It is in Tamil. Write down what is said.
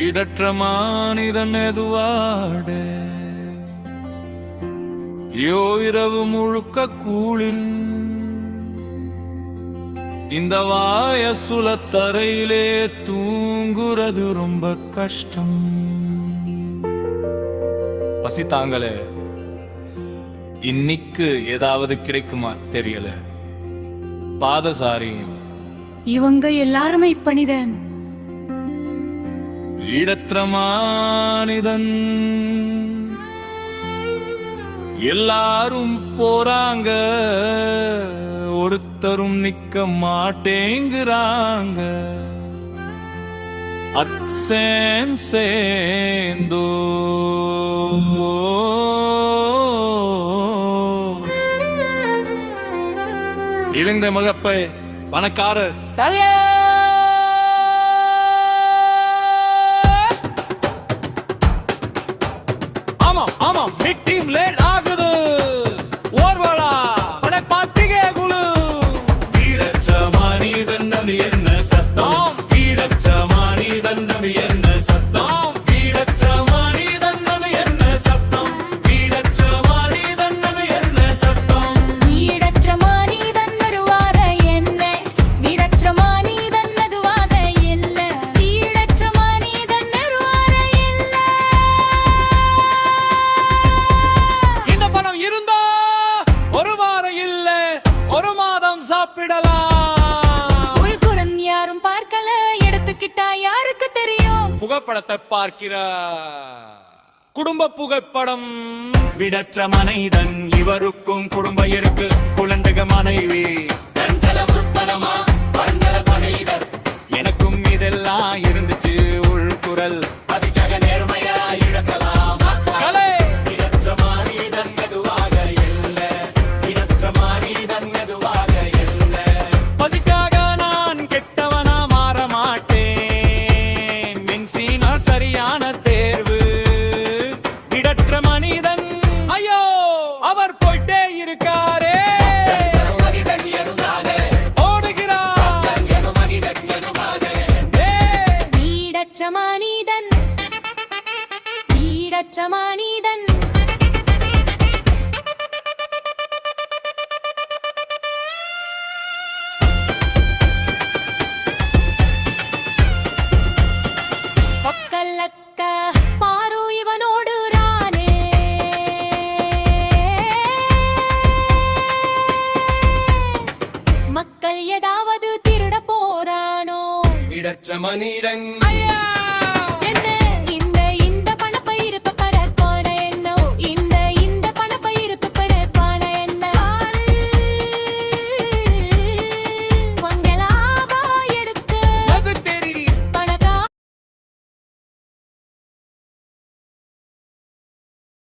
ஈடற்ற மானிதன் எதுவாடே இரவு முழுக்க கூளில் இந்த வாயசுலத்தரையிலே தூங்குறது ரொம்ப கஷ்டம். பசி தாங்களே, இன்னைக்கு ஏதாவது கிடைக்குமா தெரியல. பாதசாரி இவங்க எல்லாருமே இப்படிதான். ஈடற்ற மானிதன் எல்லாரும் போறாங்க, ஒருத்தரும் நிக்க மாட்டேங்கிறாங்க. அச்சேன் சேந்தோ இளைந்த மகப்பை பணக்காரர் ஆமா ஆமா மீட்டிங் லேட் ஆகுது. ஓர்வலா படைப்பாத்திகே குழு ஈடற்ற மனிதன் நம்பி என்ன சத்தம், ஈடற்ற மனிதன் நம்பி என்ன சத்தம், ஈடற்ற மனிதன் நம்பி என்ன சத்தம், ஈடற்ற மனிதன் நம்பி என்ன சத்தம். ஈடற்ற மனிதன் வருவார என்ன, ஈடற்ற மனிதன் அதுவாக இல்ல, ஈடற்ற மனிதன் வருவார இல்ல. இந்த பணம் இருந்தா ஒரு வாரம் இல்ல ஒரு மாதம் சாப்பிடலாம். உள்குறன் யாரும் பார்க்கல, எடுத்துக்கிட்டா யாருக்கு தெரியும். புகைப்படத்தை பார்க்கிறார், குடும்ப புகைப்படம். விடற்ற மனிதன் இவருக்கும் குடும்பம் இருக்கு, குழந்தைக மனைவி எனக்கும் இதெல்லாம் இருந்துச்சு. உள்குரல் பசிக்காக நேர்மையா இழக்கலாம். கலை இடற்ற மனிதன் மெதுவாக இல்ல, இடற்ற மனிதன் மெதுவாக இல்ல. பசிக்காக நான் கெட்டவனா மாற மாட்டேன், மின்சினால் சரியான தேர்வு. இடற்ற மனிதன் ஐயோ அவர் போயிட்டே இருக்காரே, ஓடுகிறார். ஈடற்ற மனிதன், ஈடற்ற மனிதன். ஒக்கலக்க பாரு இவனோடு ரானே, மக்கள் ஏதாவது திருட போறானோ. இடற்ற மனிதன் ஐயா